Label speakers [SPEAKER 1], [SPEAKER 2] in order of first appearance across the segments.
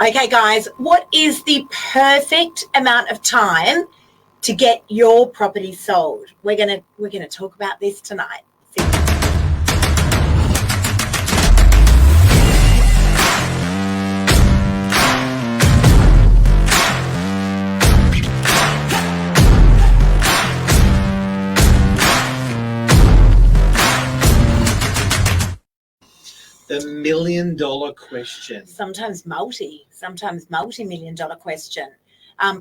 [SPEAKER 1] Okay, guys, what is the perfect amount of time to get your property sold? We're gonna talk about this tonight.
[SPEAKER 2] The $1 million question.
[SPEAKER 1] Sometimes multi-million dollar question.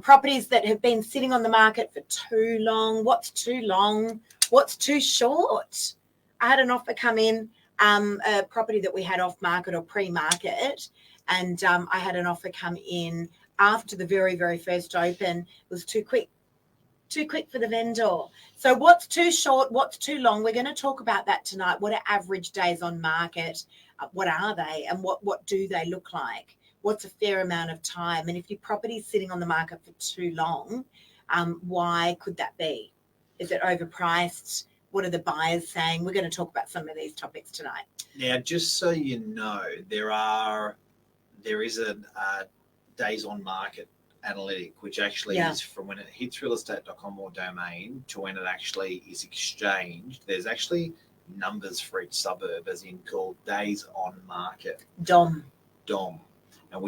[SPEAKER 1] Properties that have been sitting on the market for too long. What's too long? What's too short? I had an offer come in, a property that we had off market or pre-market, and I had an offer come in after the very, very first open. It was too quick for the vendor. So what's too short? What's too long? We're going to talk about that tonight. What are average days on market? What are they, and what do they look like? What's a fair amount of time? And if your property's sitting on the market for too long, why could that be? Is it overpriced? What are the buyers saying? We're going to talk about some of these topics tonight.
[SPEAKER 2] Now, just so you know, there is a days on market analytic, which actually is from when it hits realestate.com or domain to when it actually is exchanged. There's actually numbers for each suburb, as in called days on market.
[SPEAKER 1] DOM.
[SPEAKER 2] And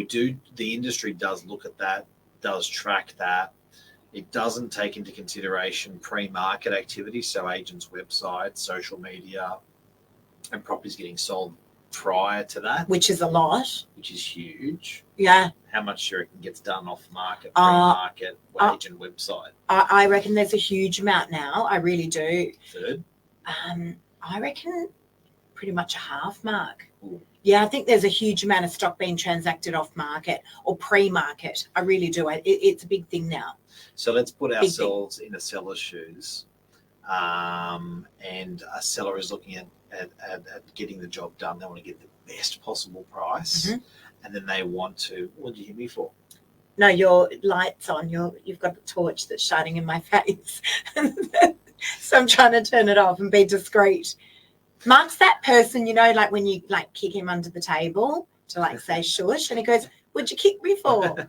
[SPEAKER 2] the industry does look at that, does track that. It doesn't take into consideration pre-market activity, so agents' websites, social media, and properties getting sold prior to that.
[SPEAKER 1] Which is a lot.
[SPEAKER 2] Which is huge.
[SPEAKER 1] Yeah.
[SPEAKER 2] How much do you reckon gets done off market, pre-market, agent website?
[SPEAKER 1] I reckon there's a huge amount now. I really do.
[SPEAKER 2] Third?
[SPEAKER 1] I reckon pretty much a half mark.
[SPEAKER 2] Ooh.
[SPEAKER 1] Yeah, I think there's a huge amount of stock being transacted off market or pre-market. I really do. It's a big thing now.
[SPEAKER 2] So let's put ourselves in a seller's shoes, and a seller is looking at getting the job done. They want to get the best possible price, and then they want to. What did you hit me for?
[SPEAKER 1] No, your light's on. You've got a torch that's shining in my face. So I'm trying to turn it off and be discreet. Mark's that person, like when you kick him under the table to say shush, and he goes, "What'd you kick me for?"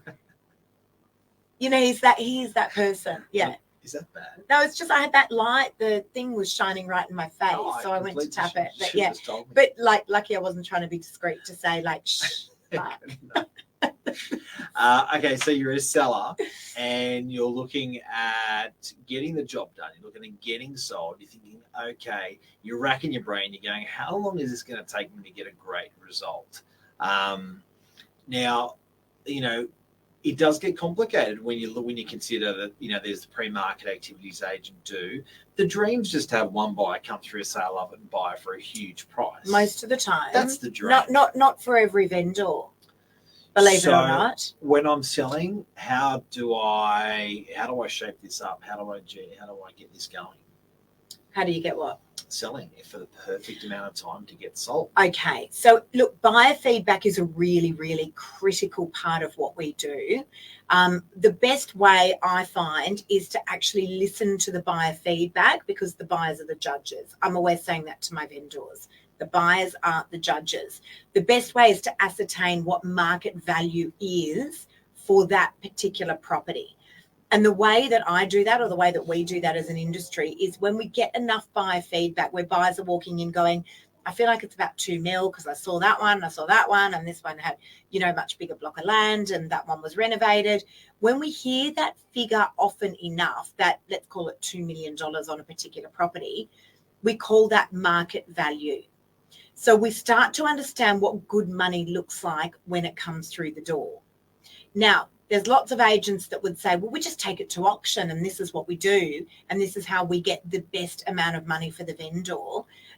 [SPEAKER 1] He's that person. Yeah.
[SPEAKER 2] Is that bad?
[SPEAKER 1] No, it's just I had that light. The thing was shining right in my face, so I went to tap it. But yeah, but lucky I wasn't trying to be discreet to say shh.
[SPEAKER 2] Okay, so you're a seller and you're looking at getting the job done. You're looking at getting sold. You're thinking, okay, you're racking your brain. You're going, how long is this going to take me to get a great result? Now, it does get complicated when you consider that, there's the pre-market activities agent do. The dream's just to have one buyer come through, say, I love it, and buy for a huge price.
[SPEAKER 1] Most of the time.
[SPEAKER 2] That's the dream.
[SPEAKER 1] Not for every vendor. Believe it or not.
[SPEAKER 2] When I'm selling, how do I shape this up? How do I get this going?
[SPEAKER 1] How do you get what?
[SPEAKER 2] Selling for the perfect amount of time to get sold.
[SPEAKER 1] Okay. So look, buyer feedback is a really, really critical part of what we do. The best way I find is to actually listen to the buyer feedback, because the buyers are the judges. I'm always saying that to my vendors. The buyers aren't the judges. The best way is to ascertain what market value is for that particular property. And the way that I do that, or the way that we do that as an industry, is when we get enough buyer feedback where buyers are walking in going, I feel like it's about 2 mil because I saw that one, and this one had, much bigger block of land, and that one was renovated. When we hear that figure often enough, that let's call it $2 million on a particular property, we call that market value. So we start to understand what good money looks like when it comes through the door. Now, there's lots of agents that would say, well, we just take it to auction and this is what we do, and this is how we get the best amount of money for the vendor.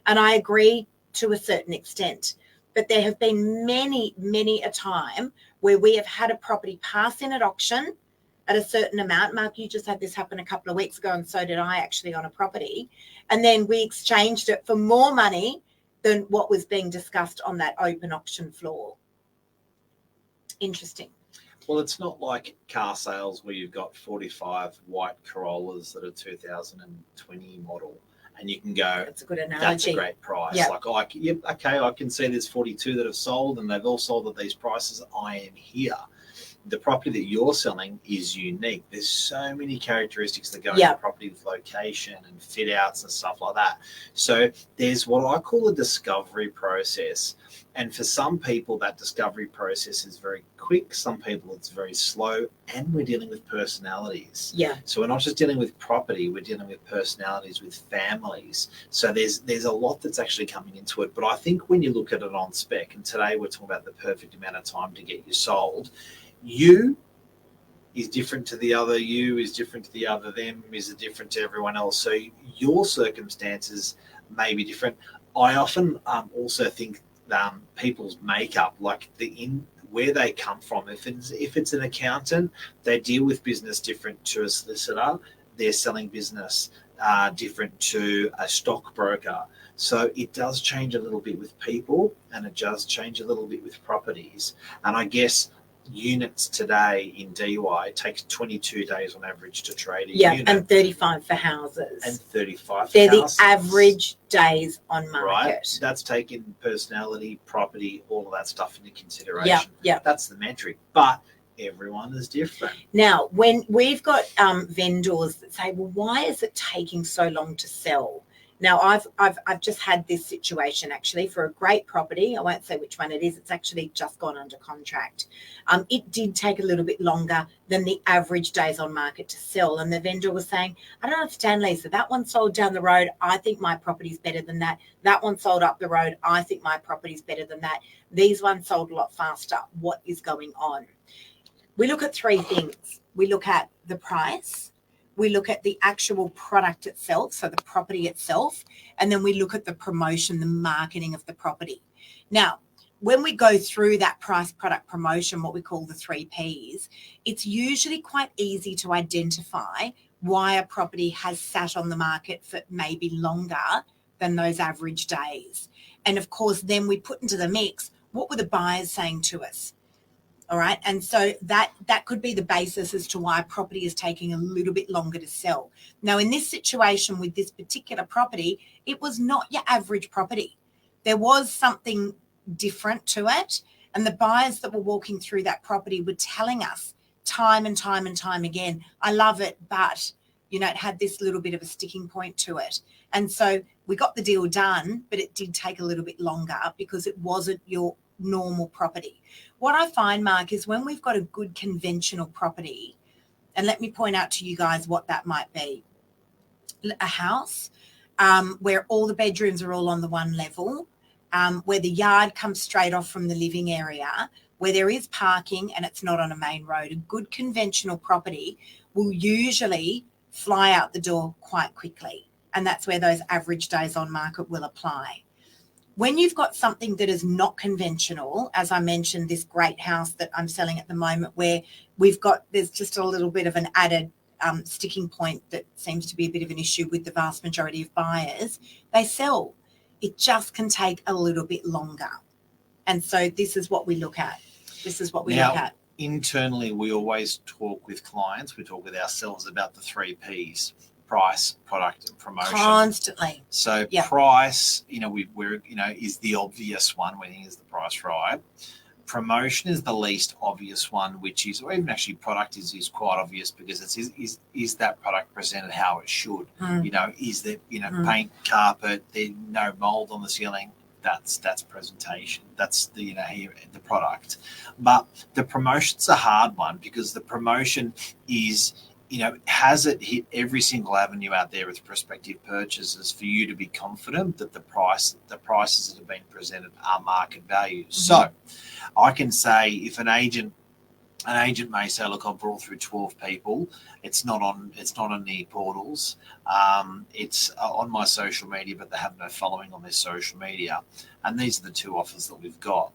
[SPEAKER 1] And I agree to a certain extent. But there have been many, many a time where we have had a property pass in at auction at a certain amount. Mark, you just had this happen a couple of weeks ago, and so did I actually on a property. And then we exchanged it for more money than what was being discussed on that open auction floor. Interesting.
[SPEAKER 2] Well, it's not like car sales where you've got 45 white Corollas that are 2020 model and you can go,
[SPEAKER 1] that's a good analogy.
[SPEAKER 2] That's a great price.
[SPEAKER 1] Yep.
[SPEAKER 2] Like, okay, I can see there's 42 that have sold and they've all sold at these prices. I am here. The property that you're selling is unique. There's so many characteristics that go into property with location and fit outs and stuff like that. So there's what I call a discovery process. And for some people, that discovery process is very quick. Some people, it's very slow. And we're dealing with personalities.
[SPEAKER 1] Yeah.
[SPEAKER 2] So we're not just dealing with property. We're dealing with personalities, with families. So there's a lot that's actually coming into it. But I think when you look at it on spec, and today we're talking about the perfect amount of time to get you sold, you is different to the other, you is different to the other, them is different to everyone else. So your circumstances may be different. I often also think people's makeup, like where they come from. If it's an accountant, they deal with business different to a solicitor. They're selling business different to a stockbroker. So it does change a little bit with people, and it does change a little bit with properties. And I guess units today in DY takes 22 days on average to trade a unit.
[SPEAKER 1] And 35 for houses.
[SPEAKER 2] And 35
[SPEAKER 1] They're
[SPEAKER 2] houses.
[SPEAKER 1] the average days on market.
[SPEAKER 2] Right. That's taking personality, property, all of that stuff into consideration.
[SPEAKER 1] Yeah.
[SPEAKER 2] That's the metric. But everyone is different.
[SPEAKER 1] Now, when we've got vendors that say, well, why is it taking so long to sell? Now, I've just had this situation actually for a great property. I won't say which one it is. It's actually just gone under contract. It did take a little bit longer than the average days on market to sell. And the vendor was saying, I don't understand, Lisa, that one sold down the road. I think my property's better than that. That one sold up the road. I think my property's better than that. These ones sold a lot faster. What is going on? We look at three things. We look at the price. We look at the actual product itself, so the property itself, and then we look at the promotion, the marketing of the property. Now, when we go through that price, product, promotion, what we call the 3 Ps, it's usually quite easy to identify why a property has sat on the market for maybe longer than those average days. And of course, then we put into the mix, what were the buyers saying to us? All right. And so that could be the basis as to why a property is taking a little bit longer to sell. Now, in this situation with this particular property, it was not your average property. There was something different to it. And the buyers that were walking through that property were telling us time and time and time again, I love it, but, it had this little bit of a sticking point to it. And so we got the deal done, but it did take a little bit longer because it wasn't your normal property. What I find, Mark, is when we've got a good conventional property, and let me point out to you guys what that might be. A house where all the bedrooms are all on the one level, where the yard comes straight off from the living area, where there is parking and it's not on a main road. A good conventional property will usually fly out the door quite quickly. And that's where those average days on market will apply. When you've got something that is not conventional, as I mentioned, this great house that I'm selling at the moment, where there's just a little bit of an added sticking point that seems to be a bit of an issue with the vast majority of buyers, they sell. It just can take a little bit longer. And so this is what we look at. Look at.
[SPEAKER 2] Internally, we always talk with clients, we talk with ourselves about the 3 Ps. Price, product, and promotion.
[SPEAKER 1] Constantly.
[SPEAKER 2] So price, is the obvious one when is the price right. Promotion is the least obvious one, which is, or even actually product is quite obvious because it's is that product presented how it should. Is there paint, carpet, there's no mold on the ceiling. That's presentation. That's the product. But the promotion's a hard one because the promotion is, has it hit every single avenue out there with prospective purchasers for you to be confident that the prices that have been presented are market value? Mm-hmm. So I can say if an agent may say, look, I've brought through 12 people. It's not on the portals. It's on my social media, but they have no following on their social media. And these are the 2 offers that we've got.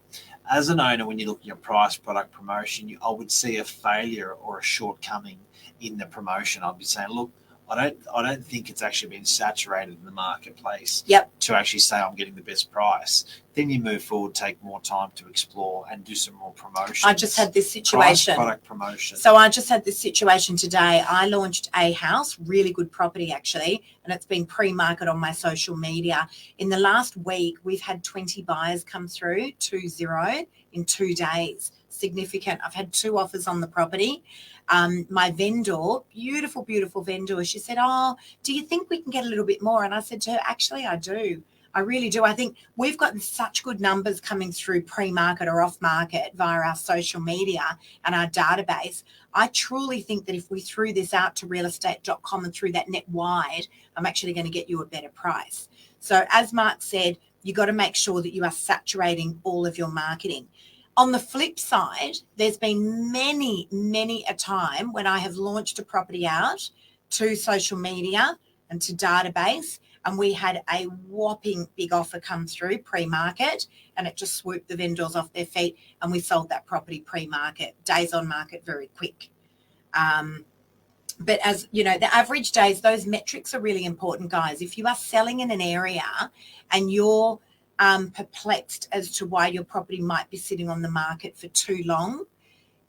[SPEAKER 2] As an owner, when you're looking at price, product, promotion, I would see a failure or a shortcoming in the promotion. I'd be saying, look, I don't think it's actually been saturated in the marketplace.
[SPEAKER 1] Yep.
[SPEAKER 2] To actually say I'm getting the best price. Then you move forward, take more time to explore and do some more promotions.
[SPEAKER 1] I just had this situation.
[SPEAKER 2] Product promotion.
[SPEAKER 1] So I just had this situation today. I launched a house, really good property actually, and it's been pre-market on my social media. In the last week, we've had 20 buyers come through, 20 in 2 days. Significant. I've had 2 offers on the property. My vendor, beautiful vendor, she said, oh, do you think we can get a little bit more? And I said to her, actually, I do. I really do. I think we've gotten such good numbers coming through pre-market or off-market via our social media and our database. I truly think that if we threw this out to realestate.com and threw that net wide, I'm actually going to get you a better price. So as Mark said, you've got to make sure that you are saturating all of your marketing. On the flip side, there's been many a time when I have launched a property out to social media and to database, and we had a whopping big offer come through pre-market, and it just swooped the vendors off their feet, and we sold that property pre-market, days on market, very quick. But as you know, the average days, those metrics are really important, guys. If you are selling in an area and you're perplexed as to why your property might be sitting on the market for too long,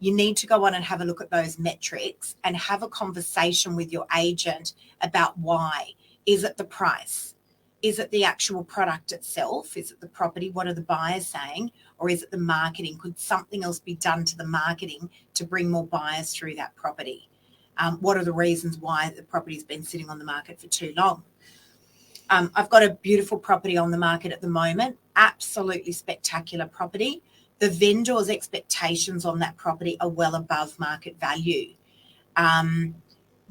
[SPEAKER 1] you need to go on and have a look at those metrics and have a conversation with your agent about why. Is it the price? Is it the actual product itself? Is it the property? What are the buyers saying? Or is it the marketing? Could something else be done to the marketing to bring more buyers through that property? What are the reasons why the property's been sitting on the market for too long? I've got a beautiful property on the market at the moment, absolutely spectacular property. The vendor's expectations on that property are well above market value.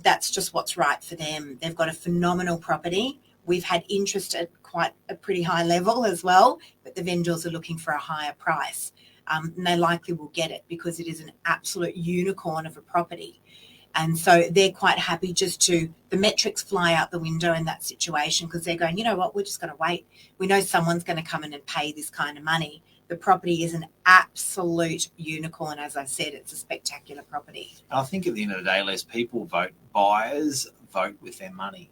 [SPEAKER 1] That's just what's right for them. They've got a phenomenal property. We've had interest at quite a pretty high level as well, but the vendors are looking for a higher price. And they likely will get it because it is an absolute unicorn of a property. And so they're quite happy just to, the metrics fly out the window in that situation because they're going, you know what, we're just going to wait. We know someone's going to come in and pay this kind of money. The property is an absolute unicorn. As I said, it's a spectacular property.
[SPEAKER 2] I think at the end of the day, Les, people vote, buyers vote with their money.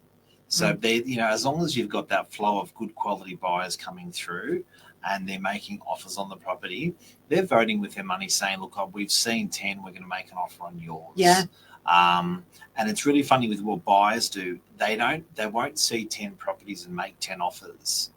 [SPEAKER 2] So they, you know, as long as you've got that flow of good quality buyers coming through and they're making offers on the property, they're voting with their money saying, look, we've seen 10, we're going to make an offer on yours.
[SPEAKER 1] Yeah.
[SPEAKER 2] And it's really funny with what buyers do. They won't see 10 properties and make 10 offers.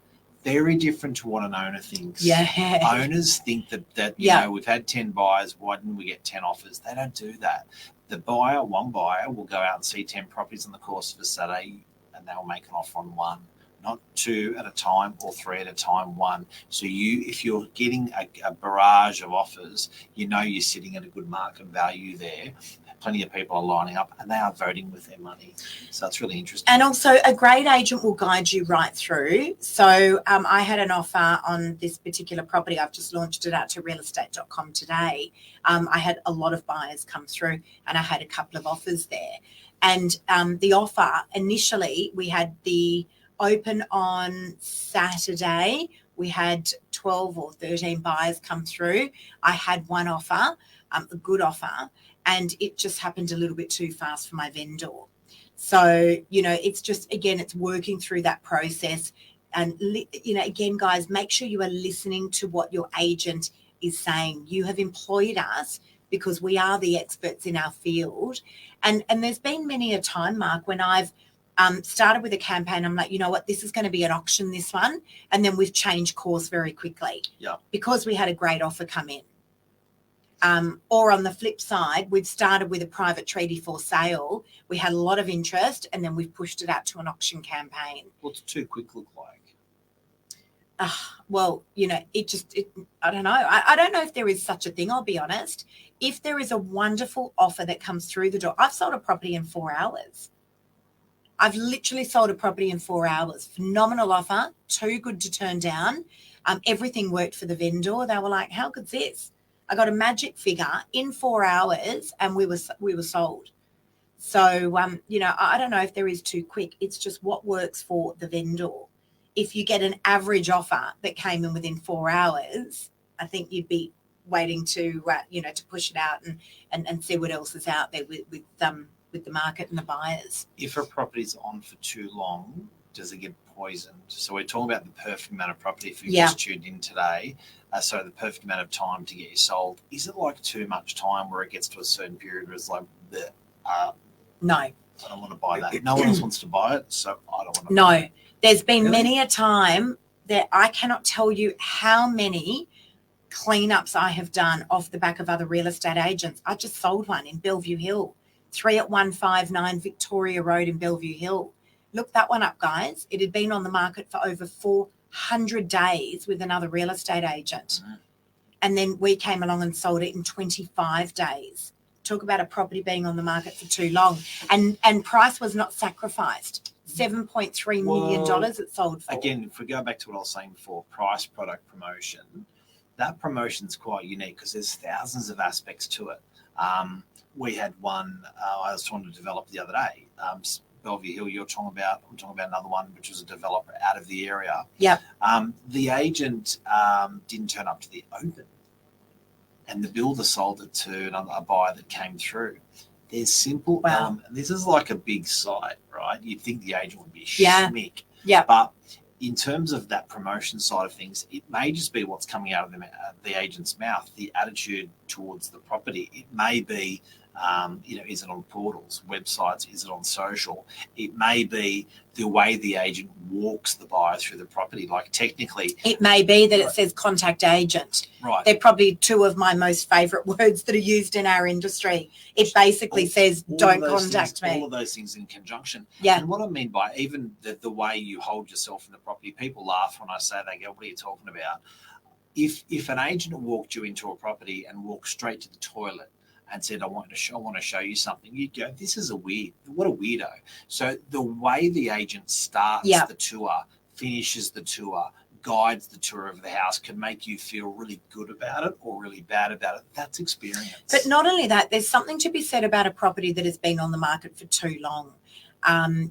[SPEAKER 2] Very different to what an owner thinks.
[SPEAKER 1] Yeah.
[SPEAKER 2] Owners think that you know, we've had 10 buyers, why didn't we get 10 offers? They don't do that. One buyer will go out and see 10 properties in the course of a Saturday and they'll make an offer on one, not 2 at a time or 3 at a time, 1. So if you're getting a barrage of offers, you know you're sitting at a good market value there. Plenty of people are lining up and they are voting with their money. So it's really interesting.
[SPEAKER 1] And also a great agent will guide you right through. So I had an offer on this particular property. I've just launched it out to realestate.com today. I had a lot of buyers come through and I had a couple of offers there. And the offer initially, we had the open on Saturday. We had 12 or 13 buyers come through. I had one offer, a good offer, and it just happened a little bit too fast for my vendor. So, you know, it's just, again, it's working through that process. And, you know, again, guys, make sure you are listening to what your agent is saying. You have employed us because we are the experts in our field. And there's been many a time, Mark, when I've started with a campaign, I'm like, you know what, this is going to be an auction, this one. And then we've changed course very quickly because we had a great offer come in. Or on the flip side, we've started with a private treaty for sale. We had a lot of interest and then we've pushed it out to an auction campaign.
[SPEAKER 2] What's too quick look like?
[SPEAKER 1] Well, you know, I don't know. I don't know if there is such a thing, I'll be honest. If there is a wonderful offer that comes through the door, I've sold a property in 4 hours. I've literally sold a property in 4 hours. Phenomenal offer, too good to turn down. Everything worked for the vendor. They were like, how good's this? I got a magic figure in 4 hours and we were sold. So, you know, I don't know if there is too quick. It's just what works for the vendor. If you get an average offer that came in within 4 hours, I think you'd be waiting to, you know, to push it out and see what else is out there with with the market and the buyers.
[SPEAKER 2] If a property's on for too long, does it get poisoned? So we're talking about the perfect amount of property if you've just tuned in today. So the perfect amount of time to get you sold. Is it like too much time where it gets to a certain period where it's like,
[SPEAKER 1] no,
[SPEAKER 2] I don't want to buy that. No one else wants to buy it, so I don't want to buy it.
[SPEAKER 1] No, there's been many a time that I cannot tell you how many cleanups I have done off the back of other real estate agents. I just sold one in Bellevue Hill, 3 at 159 Victoria Road in Bellevue Hill. Look that one up, guys. It had been on the market for over 400 days with another real estate agent.
[SPEAKER 2] Mm.
[SPEAKER 1] And then we came along and sold it in 25 days. Talk about a property being on the market for too long. And price was not sacrificed. $7.3 million it sold for.
[SPEAKER 2] Again, if we go back to what I was saying before, price, product, promotion, that promotion's quite unique because there's thousands of aspects to it. We had one I was trying to develop the other day. Bellevue Hill, I'm talking about another one, which was a developer out of the area.
[SPEAKER 1] Yeah.
[SPEAKER 2] The agent didn't turn up to the open, and the builder sold it to a buyer that came through. There's simple. This is like a big site, right? You'd think the agent would be schmick.
[SPEAKER 1] Yeah.
[SPEAKER 2] But in terms of that promotion side of things, it may just be what's coming out of the agent's mouth, the attitude towards the property. It may be, is it on portals, websites? Is it on social? It may be the way the agent walks the buyer through the property. Like technically,
[SPEAKER 1] it may be that it says contact agent.
[SPEAKER 2] Right.
[SPEAKER 1] They're probably two of my most favourite words that are used in our industry. It basically says, don't contact me.
[SPEAKER 2] All of those things in conjunction.
[SPEAKER 1] Yeah.
[SPEAKER 2] And what I mean by even the way you hold yourself in the property, people laugh when I say, they go, what are you talking about? If an agent walked you into a property and walked straight to the toilet and said, I want to show you something, you'd go, this is what a weirdo. So the way the agent starts the tour, finishes the tour, guides the tour of the house can make you feel really good about it or really bad about it. That's experience.
[SPEAKER 1] But not only that, there's something to be said about a property that has been on the market for too long.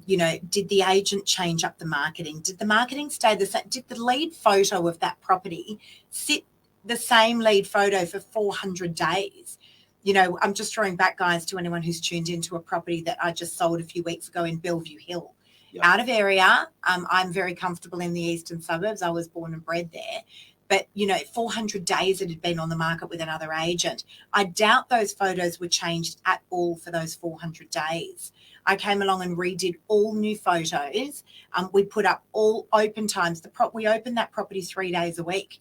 [SPEAKER 1] Did the agent change up the marketing? Did the marketing stay the same? Did the lead photo of that property sit the same lead photo for 400 days? I'm just throwing back, guys, to anyone who's tuned into a property that I just sold a few weeks ago in Bellevue Hill. Yep. Out of area. I'm very comfortable in the eastern suburbs. I was born and bred there. But, 400 days it had been on the market with another agent. I doubt those photos were changed at all for those 400 days. I came along and redid all new photos. We put up all open times. We opened that property 3 days a week.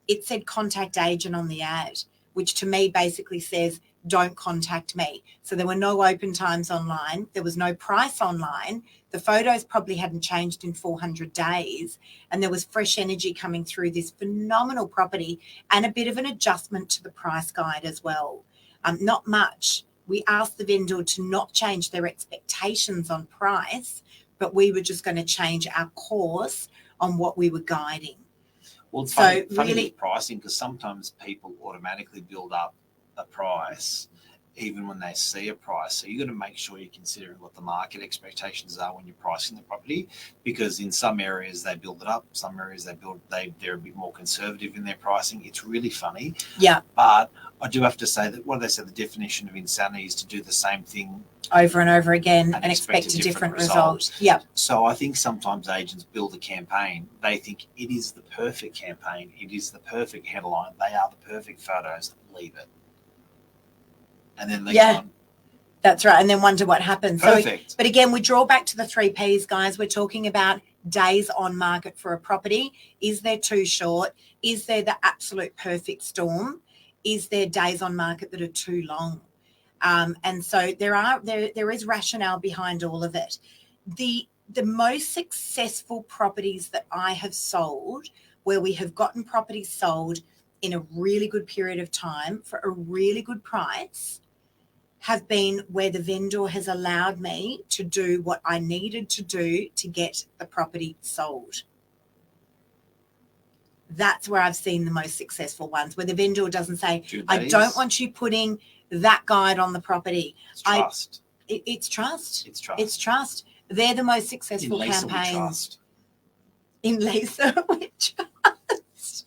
[SPEAKER 1] It said contact agent on the ad, which to me basically says, don't contact me. So there were no open times online. There was no price online. The photos probably hadn't changed in 400 days. And there was fresh energy coming through this phenomenal property and a bit of an adjustment to the price guide as well. Not much. We asked the vendor to not change their expectations on price, but we were just going to change our course on what we were guiding.
[SPEAKER 2] Well, it's funny with pricing, because sometimes people automatically build up a price even when they see a price. So you've got to make sure you're considering what the market expectations are when you're pricing the property, because in some areas they build it up, some areas they're a bit more conservative in their pricing. It's really funny.
[SPEAKER 1] Yeah.
[SPEAKER 2] But I do have to say that what they say the definition of insanity is to do the same thing
[SPEAKER 1] over and over again and expect a different result. Yeah.
[SPEAKER 2] So I think sometimes agents build a campaign. They think it is the perfect campaign. It is the perfect headline. They are the perfect photos. Leave it. And then they go on.
[SPEAKER 1] That's right. And then wonder what happens.
[SPEAKER 2] Perfect.
[SPEAKER 1] So, but again, we draw back to the 3 Ps, guys. We're talking about days on market for a property. Is there too short? Is there the absolute perfect storm? Is there days on market that are too long? And so there is rationale behind all of it. The most successful properties that I have sold, where we have gotten properties sold in a really good period of time for a really good price, have been where the vendor has allowed me to do what I needed to do to get the property sold. That's where I've seen the most successful ones, where the vendor doesn't say, I don't want you putting that guide on the property.
[SPEAKER 2] It's trust.
[SPEAKER 1] It's trust.
[SPEAKER 2] It's trust.
[SPEAKER 1] It's trust. They're the most successful campaigns. In Lisa, we trust.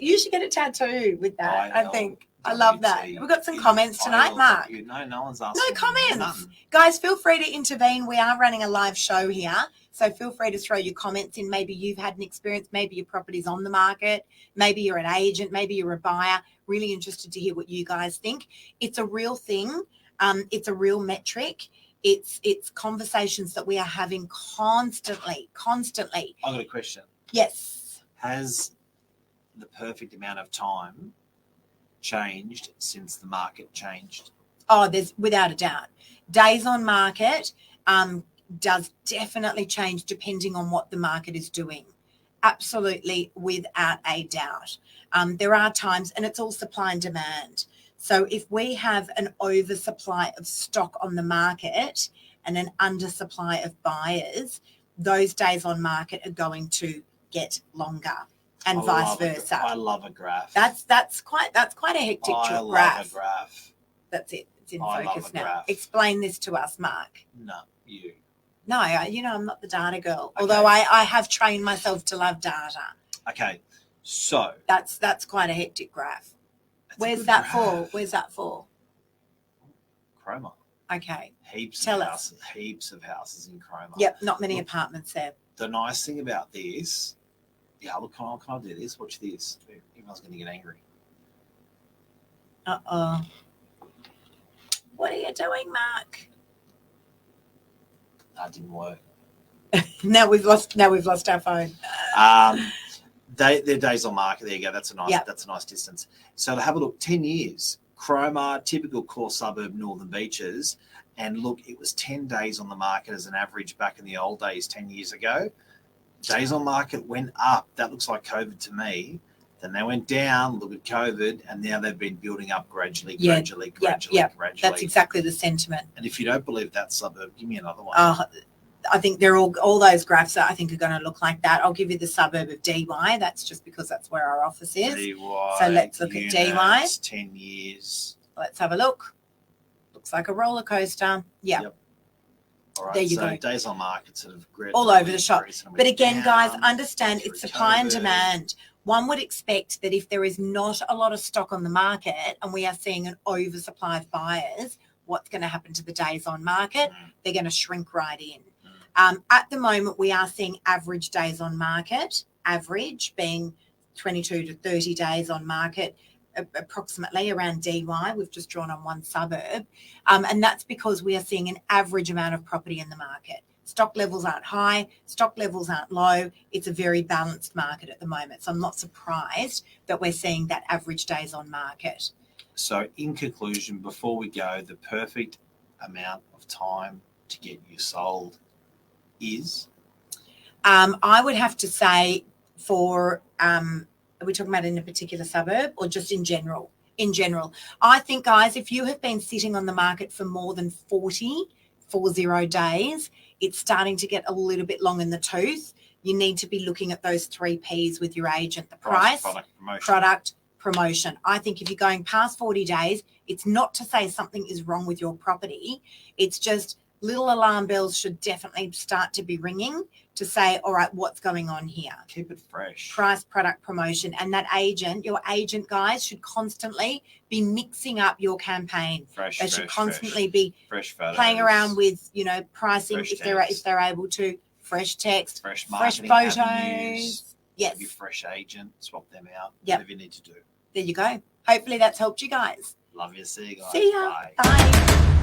[SPEAKER 1] You should get a tattoo with that. I think. I love that. We've got some comments tonight, Mark.
[SPEAKER 2] No one's asking.
[SPEAKER 1] No comments.
[SPEAKER 2] Nothing.
[SPEAKER 1] Guys, feel free to intervene. We are running a live show here. So feel free to throw your comments in. Maybe you've had an experience. Maybe your property's on the market. Maybe you're an agent. Maybe you're a buyer. Really interested to hear what you guys think. It's a real thing. It's a real metric. It's conversations that we are having constantly.
[SPEAKER 2] I've got a question.
[SPEAKER 1] Yes.
[SPEAKER 2] Has the perfect amount of time changed since the market changed?
[SPEAKER 1] Oh, there's without a doubt. Days on market does definitely change depending on what the market is doing. Absolutely, without a doubt. There are times, and it's all supply and demand. So if we have an oversupply of stock on the market and an undersupply of buyers, those days on market are going to get longer, and vice versa.
[SPEAKER 2] I love a graph.
[SPEAKER 1] That's quite a hectic graph.
[SPEAKER 2] I love a graph.
[SPEAKER 1] That's it. It's in
[SPEAKER 2] I
[SPEAKER 1] focus
[SPEAKER 2] love a
[SPEAKER 1] now.
[SPEAKER 2] graph.
[SPEAKER 1] Explain this to us, Mark.
[SPEAKER 2] No, you.
[SPEAKER 1] No, I'm not the data girl. Okay. Although I have trained myself to love data.
[SPEAKER 2] Okay, so
[SPEAKER 1] that's quite a hectic graph. Where's that for?
[SPEAKER 2] Cromer.
[SPEAKER 1] Okay.
[SPEAKER 2] Heaps of houses in Cromer.
[SPEAKER 1] Yep, not many apartments there.
[SPEAKER 2] The nice thing about this, look, can I do this? Watch this. Everyone's going to get angry.
[SPEAKER 1] Uh-oh. What are you doing, Mark?
[SPEAKER 2] That didn't work.
[SPEAKER 1] Now we've lost our phone.
[SPEAKER 2] Their days on market. There you go. That's a nice distance. So to have a look, 10 years. Cromer, typical core suburb, Northern Beaches, and look, it was 10 days on the market as an average back in the old days 10 years ago. Days on market went up. That looks like COVID to me. Then they went down, look at COVID, and now they've been building up gradually.
[SPEAKER 1] That's exactly the sentiment.
[SPEAKER 2] And if you don't believe that suburb, give me another one.
[SPEAKER 1] I think they're all those graphs I think are going to look like that. I'll give you the suburb of DY. That's just because that's where our office is.
[SPEAKER 2] DY,
[SPEAKER 1] so let's look at DY.
[SPEAKER 2] 10 years.
[SPEAKER 1] Let's have a look. Looks like a roller coaster. Yep.
[SPEAKER 2] All right,
[SPEAKER 1] there you go.
[SPEAKER 2] Days on market sort of
[SPEAKER 1] all over the shop. But again, guys, understand it's supply and demand. One would expect that if there is not a lot of stock on the market and we are seeing an oversupply of buyers, what's going to happen to the days on market? They're going to shrink right in. At the moment, we are seeing average days on market, average being 22 to 30 days on market, approximately around DY. We've just drawn on one suburb. And that's because we are seeing an average amount of property in the market. Stock levels aren't high, stock levels aren't low. It's a very balanced market at the moment. So I'm not surprised that we're seeing that average days on market.
[SPEAKER 2] So in conclusion, before we go, the perfect amount of time to get you sold is?
[SPEAKER 1] I would have to say are we talking about in a particular suburb or just in general? In general. I think, guys, if you have been sitting on the market for more than 40 days, it's starting to get a little bit long in the tooth. You need to be looking at those 3 Ps with your agent, the price, product, promotion. I think if you're going past 40 days, it's not to say something is wrong with your property. It's just little alarm bells should definitely start to be ringing to say, all right, what's going on here?
[SPEAKER 2] Keep it fresh.
[SPEAKER 1] Price, product, promotion. And that agent, your agent, guys, should constantly be mixing up your campaign. They should constantly be playing around with, pricing if they're able to. Fresh text, fresh photos.
[SPEAKER 2] Avenues,
[SPEAKER 1] yes.
[SPEAKER 2] Your fresh agent, swap them out.
[SPEAKER 1] Yep.
[SPEAKER 2] Whatever you need to do.
[SPEAKER 1] There you go. Hopefully that's helped you guys.
[SPEAKER 2] Love you. See you guys.
[SPEAKER 1] See ya.
[SPEAKER 2] Bye.
[SPEAKER 1] Bye.